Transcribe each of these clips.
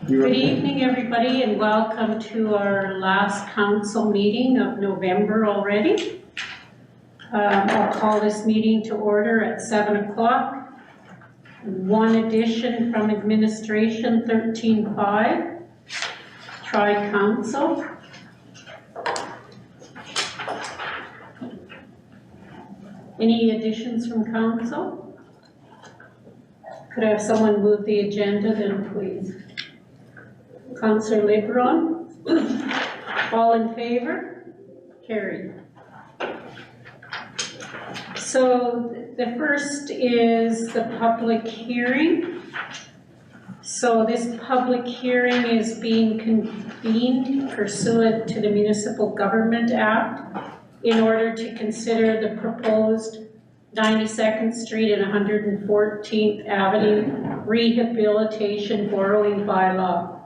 Good evening, everybody, and welcome to our last council meeting of November already. I'll call this meeting to order at 7 o'clock. One addition from administration, 13.5, tri-council. Any additions from council? Could I have someone move the agenda then, please? Councillor Lebron. All in favor? Carried. So the first is the public hearing. So this public hearing is being convened pursuant to the Municipal Government Act in order to consider the proposed 92nd Street and 114th Avenue rehabilitation borrowing bylaw.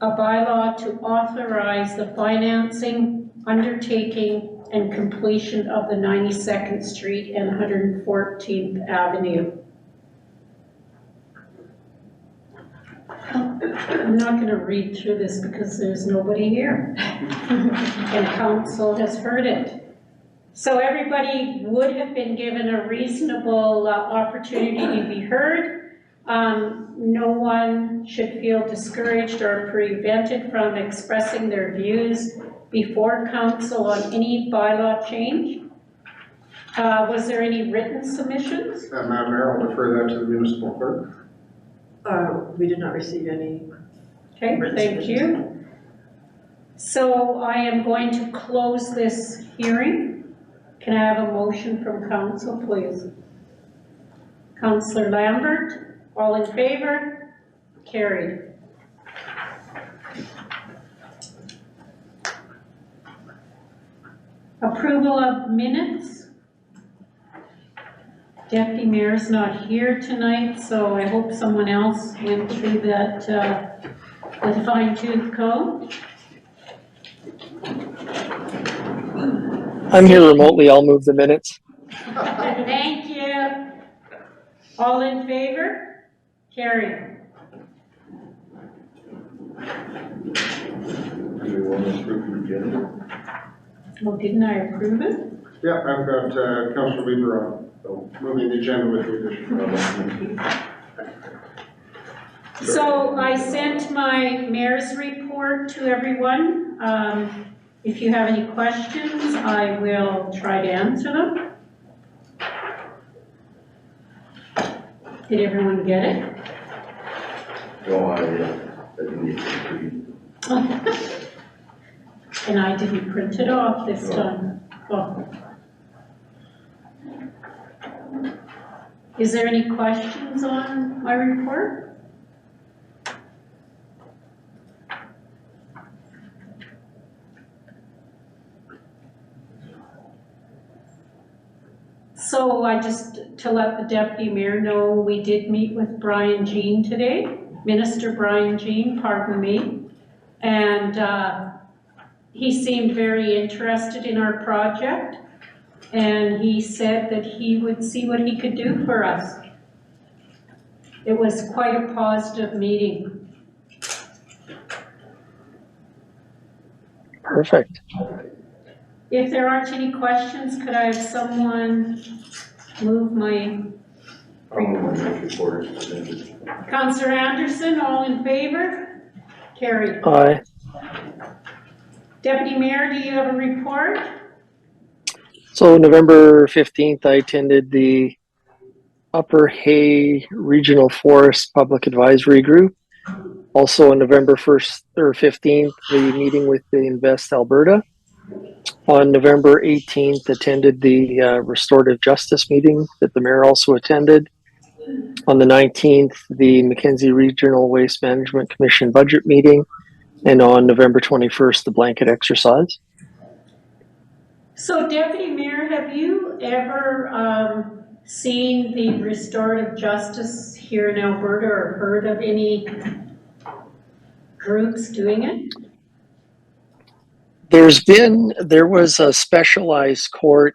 A bylaw to authorize the financing, undertaking, and completion of the 92nd Street and 114th Avenue. I'm not going to read through this because there's nobody here, and council has heard it. So everybody would have been given a reasonable opportunity to be heard. No one should feel discouraged or prevented from expressing their views before council on any bylaw change. Was there any written submissions? Madam Mayor, I'll defer that to the municipal clerk. We did not receive any. Okay, thank you. So I am going to close this hearing. Can I have a motion from council, please? Councillor Lambert, all in favor? Carried. Approval of minutes. Deputy Mayor's not here tonight, so I hope someone else went through that with fine-tooth comb. I'm here remotely. I'll move the minutes. Thank you. All in favor? Carried. Do we want to approve the agenda? Well, didn't I approve it? Yeah, I've got Councillor Weaver on, so moving the agenda with the addition. So I sent my mayor's report to everyone. If you have any questions, I will try to answer them. Did everyone get it? No, I didn't need to read. And I didn't print it off this time. Oh. Is there any questions on my report? So to let the deputy mayor know, we did meet with Brian Jean today, Minister Brian Jean, pardon me, and he seemed very interested in our project, and he said that he would see what he could do for us. It was quite a positive meeting. Perfect. If there aren't any questions, could I have someone move my Report is presented. Councillor Anderson, all in favor? Carried. Aye. Deputy Mayor, do you have a report? So November 15th, I attended the Upper Hay Regional Forest Public Advisory Group. Also on November 1st or 15th, the meeting with the Invest Alberta. On November 18th, attended the Restorative Justice meeting that the mayor also attended. On the 19th, the Mackenzie Regional Waste Management Commission budget meeting. And on November 21st, the blanket exercise. So Deputy Mayor, have you ever seen the Restorative Justice here in Alberta or heard of any groups doing it? There was a specialized court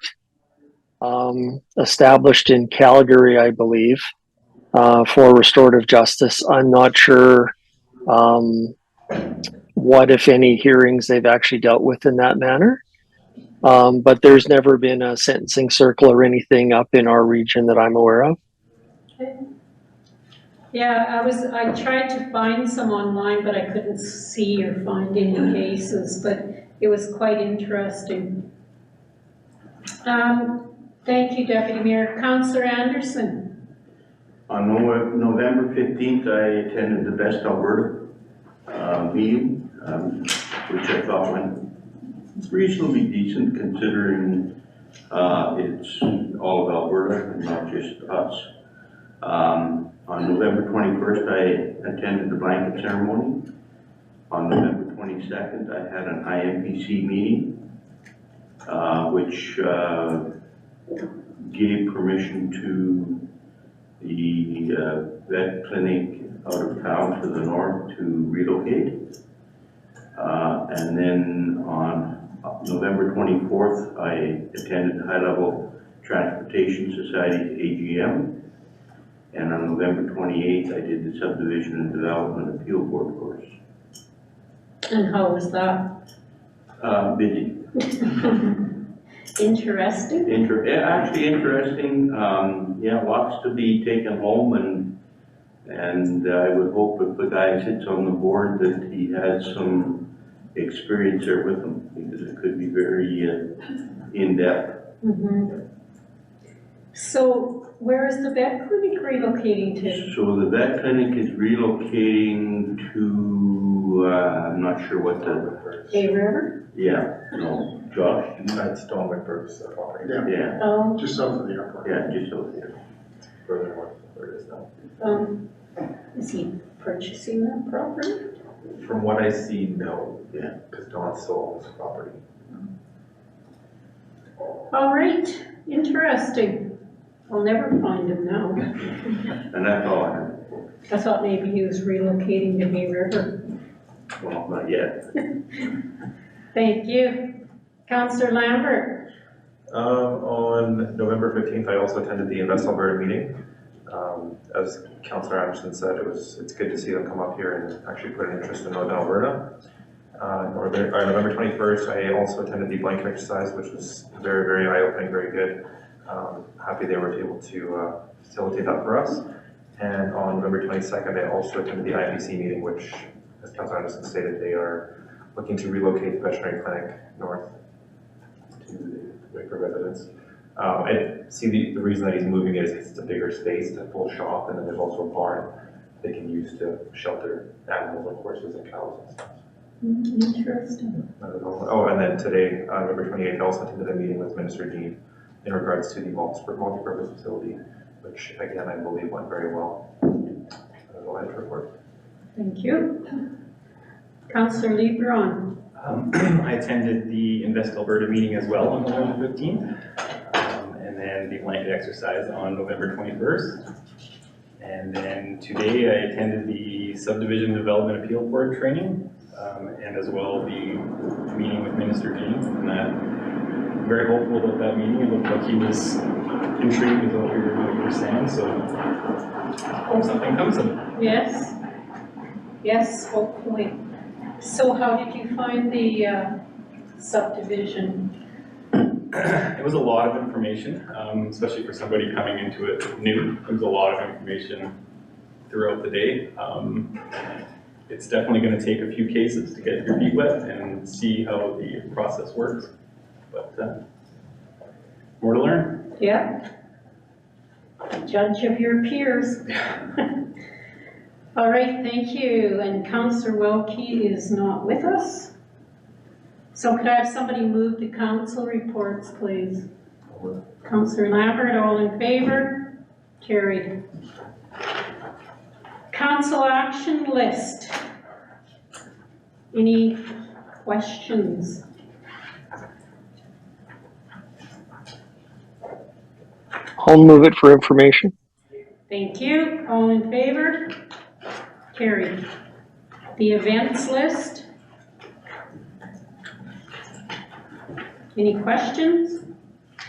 established in Calgary, I believe, for restorative justice. I'm not sure what, if any, hearings they've actually dealt with in that manner. But there's never been a sentencing circle or anything up in our region that I'm aware of. Yeah, I tried to find some online, but I couldn't see or find any cases, but it was quite interesting. Thank you, Deputy Mayor. Councillor Anderson. On November 15th, I attended the Best Alberta meeting, which I thought went reasonably decent considering it's all of Alberta and not just us. On November 21st, I attended the blanket ceremony. On November 22nd, I had an IMPC meeting, which gave permission to the vet clinic out of town to the north to relocate. And then on November 24th, I attended High Level Transportation Society's AGM. And on November 28th, I did the Subdivision and Development Appeal Board course. And how was that? Busy. Interesting. Actually interesting. Yeah, lots to be taken home, and I would hope if the guy sits on the board that he has some experience there with him, because it could be very in-depth. Mm-hmm. So where is the vet clinic relocating to? So the vet clinic is relocating to, I'm not sure what the, Hay River? yeah, no, Josh? That's Don McBurke's property. Yeah, Yeah, Oh, just south of the airport. yeah, just over there. Further north where it is now. is he purchasing that property? From what I see, no. Yeah. Because Don sold his property. All right, interesting. I'll never find him now. And that's all I have. I thought maybe he was relocating to Hay River. Well, not yet. Thank you. Councillor Lambert. On November 15th, I also attended the Invest Alberta meeting. As Councillor Anderson said, it's good to see them come up here and actually put an interest in Northern Alberta. November 21st, I also attended the blanket exercise, which was very, very eye-opening, very good. Happy they were able to facilitate that for us. And on November 22nd, I also attended the IMPC meeting, which, as Councillor Anderson stated, they are looking to relocate the veterinary clinic north to the Wickford residents. I see the reason that he's moving it is because it's a bigger space, it's a full shop, and then there's also a barn they can use to shelter animals like horses and cows and stuff. Interesting. Oh, and then today, on November 28th, I also attended a meeting with Minister Dean in regards to the multi-purpose facility, which again, I believe went very well. That's all I have to report. Thank you. Councillor Lebron. I attended the Invest Alberta meeting as well on November 15th, and then the blanket exercise on November 21st. And then today I attended the Subdivision Development Appeal Board training, and as well the meeting with Minister Dean. And I'm very hopeful about that meeting. It looked like he was intrigued with what we were saying, so hope something comes of it. Yes. Yes, hopefully. So how did you find the subdivision? It was a lot of information, especially for somebody coming into it new. It was a lot of information throughout the day. It's definitely going to take a few cases to get your feet wet and see how the process works. But more to learn. Yeah. Judge of your peers. All right, thank you. And Councillor Welke is not with us. So could I have somebody move the council reports, please? Councillor Lambert, all in favor? Carried. Council action list. Any questions? I'll move it for information. Thank you. All in favor? Carried. The events list. Any questions?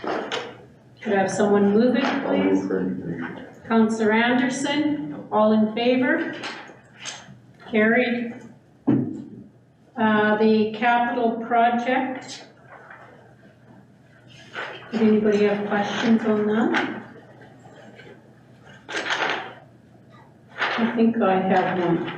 Could I have someone move it, I'll move please? for information. Counselor Anderson, all in favor? Carried. The capital project. Does anybody have questions on that? I think I have one.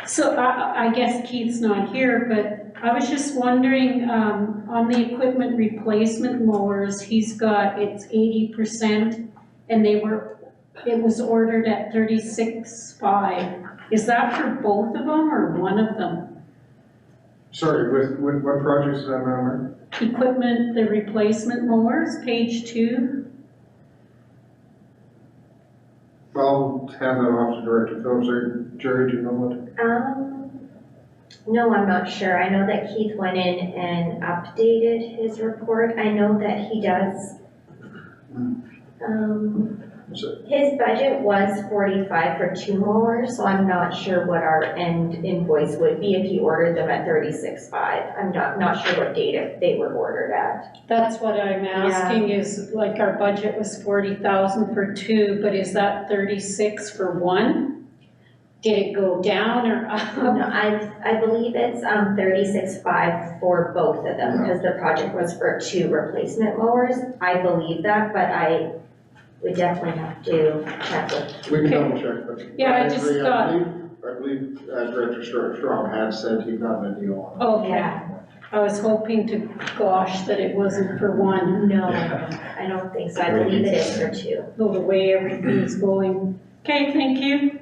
So I guess Keith's not here, but I was just wondering, on the equipment replacement mowers, he's got, it's 80%, and it was ordered at 36.5. Is that for both of them or one of them? Sorry, with what projects is that, Madam Mayor? Equipment, the replacement mowers, page 2. I'll hand that off to Director Phillips. Jerry, do you know what? No, I'm not sure. I know that Keith went in and updated his report. I know that he does. His budget was 45 for 2 mowers, so I'm not sure what our end invoice would be if he ordered them at 36.5. I'm not sure what date they were ordered at. That's what I'm asking, is like our budget was 40,000 for 2, but is that 36 for 1? Did it go down or up? No, I believe it's 36.5 for both of them, because the project was for 2 replacement mowers. I believe that, but I would definitely have to check with. We can Okay. double check, but. Yeah, I just agree. thought- I believe Director Strong had said he got a deal on it. Okay, Yeah. I was hoping to gosh that it wasn't for 1, No, I don't think so. I believe it is for 2. the way everything's going. Okay, thank you.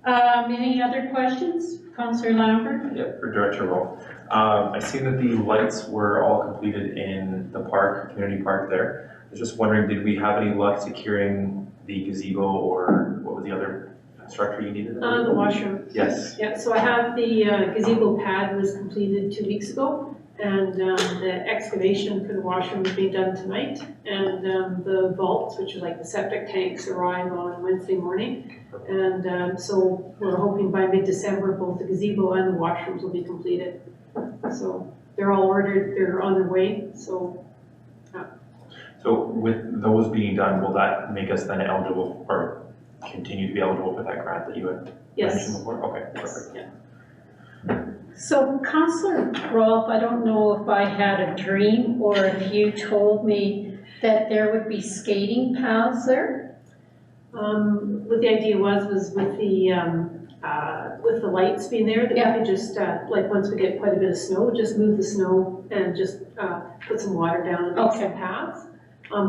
Any other questions? Councillor Lambert? Yeah, for Director Wolf. I see that the lights were all completed in the park, community park there. I was just wondering, did we have any luck securing the gazebo, or what was the other structure you needed? The washroom. Yes. Yeah, so I have the gazebo pad was completed 2 weeks ago, and the excavation for the washroom is being done tonight. And the vaults, which are like the septic tanks, arrive on Wednesday morning. And so we're hoping by mid-December, both the gazebo and the washrooms will be completed. So they're all ordered, they're on their way, so. So with those being done, will that make us then eligible, or continue to be eligible for that grant that you had Yes. mentioned before? Okay, Yes, perfect. yeah. So Councillor Rolfe, I don't know if I had a dream or if you told me that there would be skating paths there. What the idea was with the lights being there, that we could just, like, once we get quite a bit of snow, just move the snow and just put some water down and make Okay. some paths.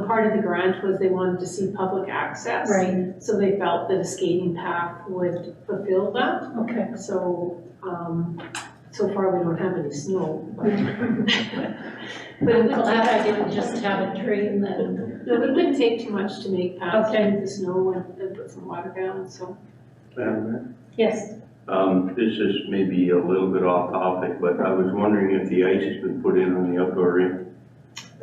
Part of the grant was they wanted to see public access. Right. So they felt that a skating path would fulfill that. Okay. So, so far we don't have any snow. But But I'm glad I didn't just have a dream then. no, it wouldn't take too much to make paths, Okay. move the snow and put some water down, so. Madam Mayor? Yes. This is maybe a little bit off topic, but I was wondering if the ice has been put in on the outdoor rink.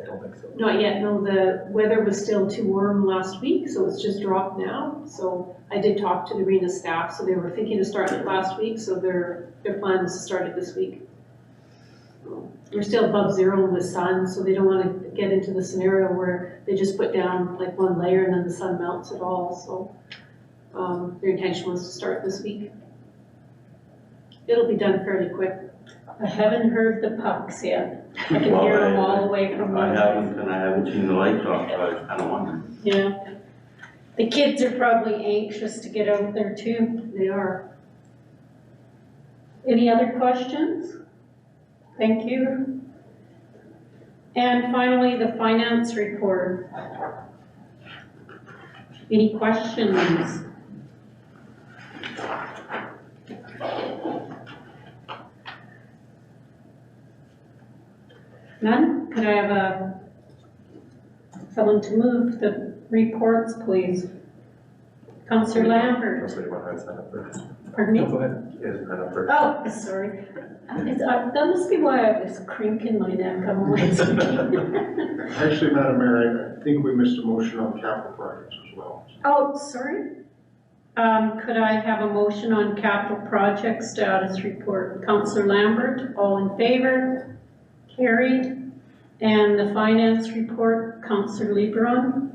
I don't think so. Not yet, no, the weather was still too warm last week, so it's just dropped now. So I did talk to the arena staff, so they were thinking of starting it last week, so their plan is to start it this week. We're still above 0 in the sun, so they don't want to get into the scenario where they just put down like one layer and then the sun melts it all, so their intention was to start this week. It'll be done fairly quick. I haven't heard the pucks yet. I can hear them all the way from I the. haven't, and I haven't seen the lights off, so I was kind of wondering. Yeah. The kids are probably anxious to get out there too. They are. Any other questions? Thank you. And finally, the finance report. Any questions? None? Could I have someone to move the reports, please? Councillor Lambert, Councillor, you want to sign up first? pardon me? Go ahead. Yes, sign up first. Oh, sorry. That must be why I was crinking my neck. I'm always Actually, Madam Mayor, I think we missed a motion on capital projects as well. Oh, sorry. Could I have a motion on capital project status report? Councillor Lambert, all in favor? Carried. And the finance report, Councillor Lebron.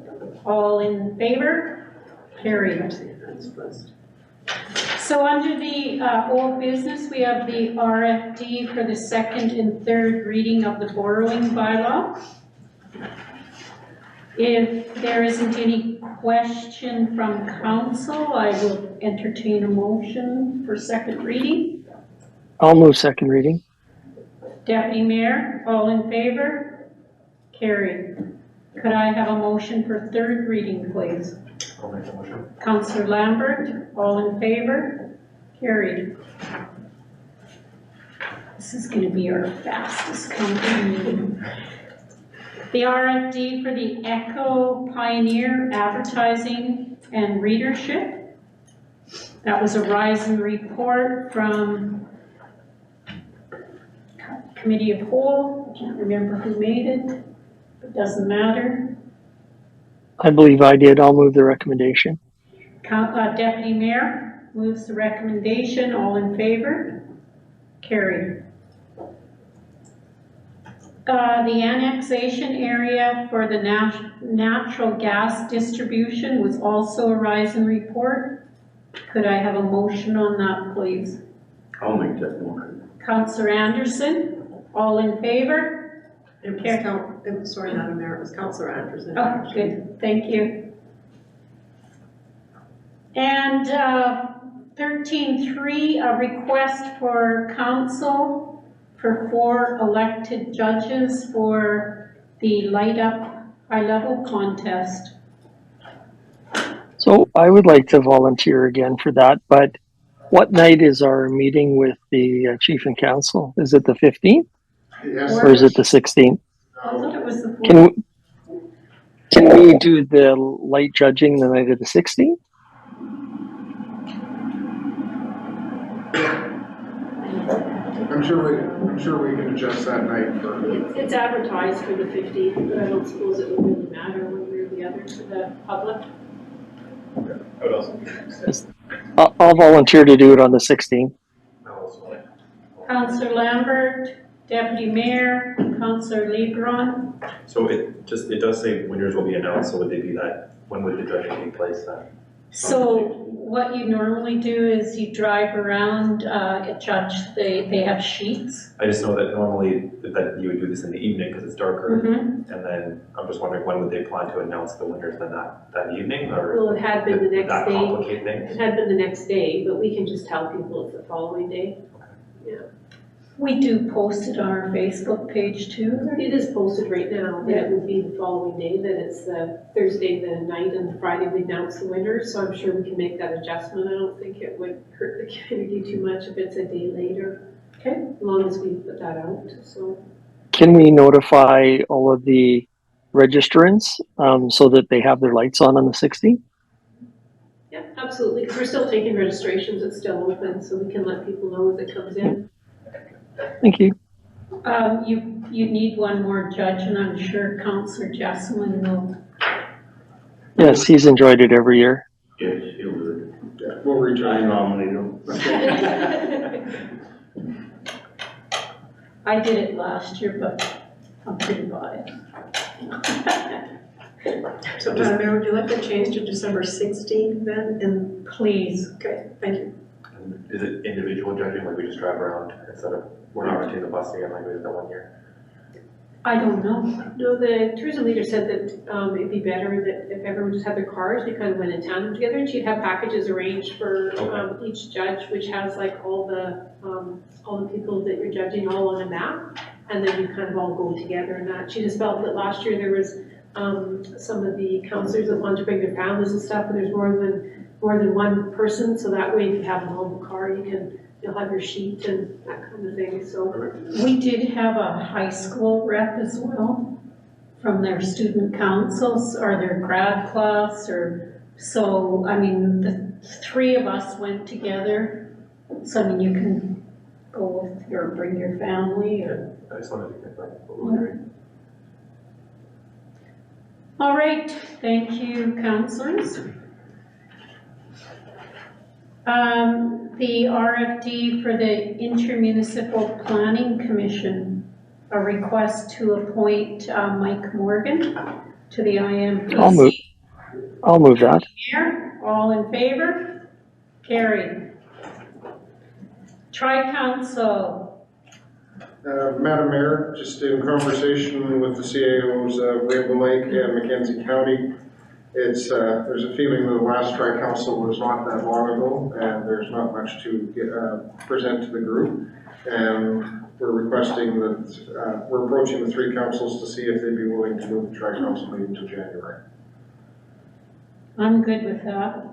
All in favor? Carried. So under the old business, we have the RFD for the second and third reading of the borrowing bylaw. If there isn't any question from council, I will entertain a motion for second reading. I'll move second reading. Deputy Mayor, all in favor? Carried. Could I have a motion for third reading, please? I'll make the motion. Councillor Lambert, all in favor? Carried. This is gonna be our fastest counting meeting. The RFD for the Echo Pioneer Advertising and Readership. That was a Horizon report from Committee of Whole. I can't remember who made it. It doesn't matter. I believe I did. I'll move the recommendation. Deputy Mayor moves the recommendation. All in favor? Carried. The annexation area for the natural gas distribution was also a Horizon report. Could I have a motion on that, please? I'll make that motion. Councillor Anderson, all in favor? Sorry, Madam Mayor, it was Councillor Anderson. Oh, good, thank you. And 13.3, a request for council for 4 elected judges for the Light Up High Level contest. So I would like to volunteer again for that, but what night is our meeting with the chief and council? Is it the 15th Yes. or is it the 16th? I thought it was the 4th. Can we do the light judging the night of the 16th? I'm sure we can adjust that night for, It's advertised for the 15th, but I don't suppose it would really matter one way or the other to the public. I would also be interested. I'll volunteer to do it on the 16th. Councillor Lambert, Deputy Mayor, Councillor Lebron. So it does say winners will be announced, so would they be that, when would the judging take place then? So what you normally do is you drive around, a judge, they have sheets. I just know that normally that you would do this in the evening because it's darker. Mm-hmm. And then I'm just wondering, when would they plan to announce the winners then that evening, or? Well, it had been the would next that day. complicate things? It had been the next day, but we can just tell people it's the following day. We do post it on our Facebook page too. It is posted right now, that it would be the following day, that it's Thursday the night and Friday we announce the winners, so I'm sure we can make that adjustment. I don't think it would hurt the community too much if it's a day later. Okay. As long as we put that out, so. Can we notify all of the registrants so that they have their lights on the 16th? Yeah, absolutely, because we're still taking registrations, it's still open, so we can let people know as it comes in. Thank you. You need one more judge, and I'm sure Councillor Jesselman will. Yes, he's enjoyed it every year. Yes, he'll do yeah, we'll reach it. I out. nominate him. I did it last year, but I'm pretty biased. So Madam Mayor, would you like to change to December 16th then? And Please. okay, thank you. And is it individual judging, like we just drive around instead of, we're not renting the bus again like we did that one year? I don't know. No, the tourism leader said that it'd be better that if everyone just had their cars, we kind of went in tandem together, and she'd have packages arranged for each judge, which has like all the people that you're judging all on a map, and then you kind of all go together and that. She just felt that last year there was some of the counselors that wanted to bring their families and stuff, and there's more than one person, so that way if you have a mobile car, you'll have your sheet and that kind of thing, so. We did have a high school rep as well from their student councils or their grad class so, I mean, the 3 of us went together. So, I mean, you can go with bring your family or. I just wanted to get that. What was great. All right, thank you, councillors. The RFD for the Intermunicipal Planning Commission. a request to appoint Mike Morgan to the IMPC. I'll move that. Mayor, all in favor? Carried. Tri-Council, Madam Mayor, just in conversation with the CAOs of Rainbow Lake and Mackenzie County, it's, there's a feeling that the last Tri-Council was not that long ago, and there's not much to present to the group. And we're requesting that, we're approaching the 3 councils to see if they'd be willing to move the Tri-Council meeting to January. I'm good with that.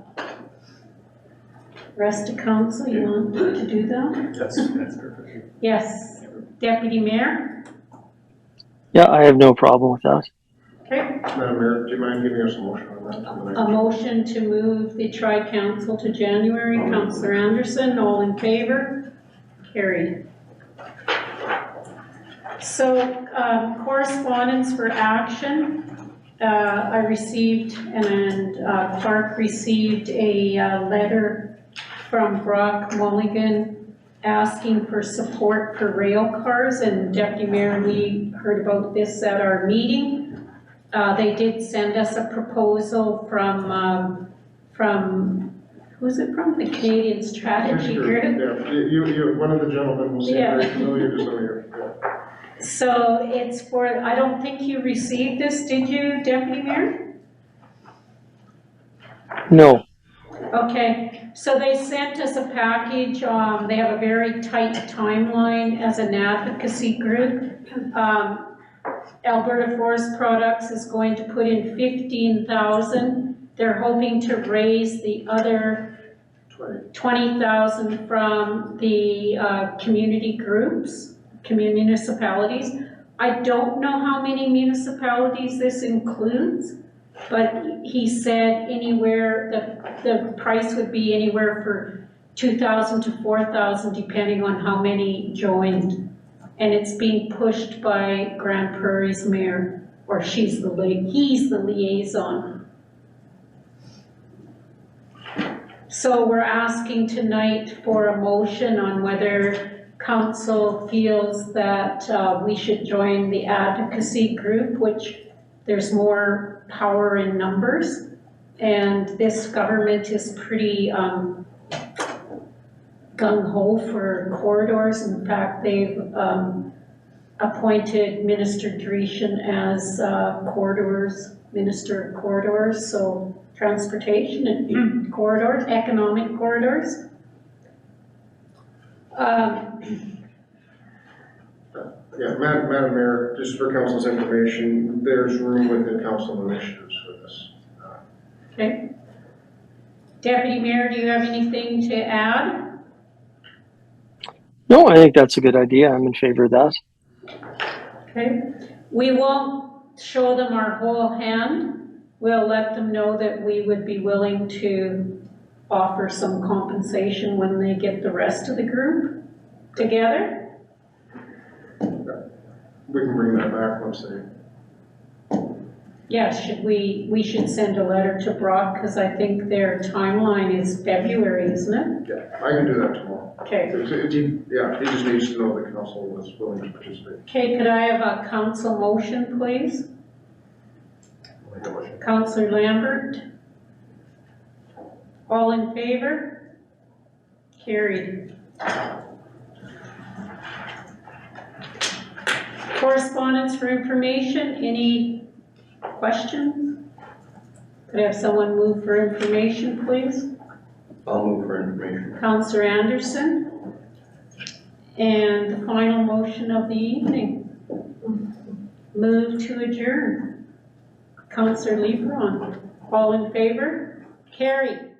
Rest of council, you want to do that? That's perfect. Yes. Deputy Mayor? Yeah, I have no problem with that. Okay. Madam Mayor, do you mind giving us a motion on that? A motion to move the Tri-Council to January. Councillor Anderson, all in favor? Carried. So, correspondence for action. I received, and Clark received a letter from Brock Mulligan asking for support for rail cars, and Deputy Mayor, we heard about this at our meeting. They did send us a proposal from who's it from? The Canadian Strategy Group. Yeah, you, one of the gentlemen will seem very familiar to some of you. So it's for, I don't think you received this, did you, Deputy Mayor? No. Okay, so they sent us a package, they have a very tight timeline as an advocacy group. Alberta Forest Products is going to put in 15,000. They're hoping to raise the other 20,000 from the community groups, municipalities. I don't know how many municipalities this includes, but he said anywhere, the price would be anywhere for 2,000 to 4,000 depending on how many joined. And it's being pushed by Grand Prairie's mayor, or he's the liaison. So we're asking tonight for a motion on whether council feels that we should join the advocacy group, which there's more power in numbers. And this government is pretty gung-ho for corridors. In fact, they've appointed Minister Dreeshen as Minister of Corridors, so transportation and corridors, economic corridors. Yeah, Madam Mayor, just for council's information, there's room within council initiatives for this. Okay. Deputy Mayor, do you have anything to add? No, I think that's a good idea. I'm in favor of that. Okay. We won't show them our whole hand. We'll let them know that we would be willing to offer some compensation when they get the rest of the group together. We can bring that back once they. Yeah, we should send a letter to Brock, because I think their timeline is February, isn't it? Yeah, I can do that tomorrow. Okay. Yeah, he just needs to know the council was willing to participate. Okay, could I have a council motion, please? I'll make a motion. Councillor Lambert? All in favor? Carried. Correspondence for information, any questions? Could I have someone move for information, please? I'll move for information. Councillor Anderson? And the final motion of the evening. Move to adjourn. Councillor Lebron, all in favor? Carried.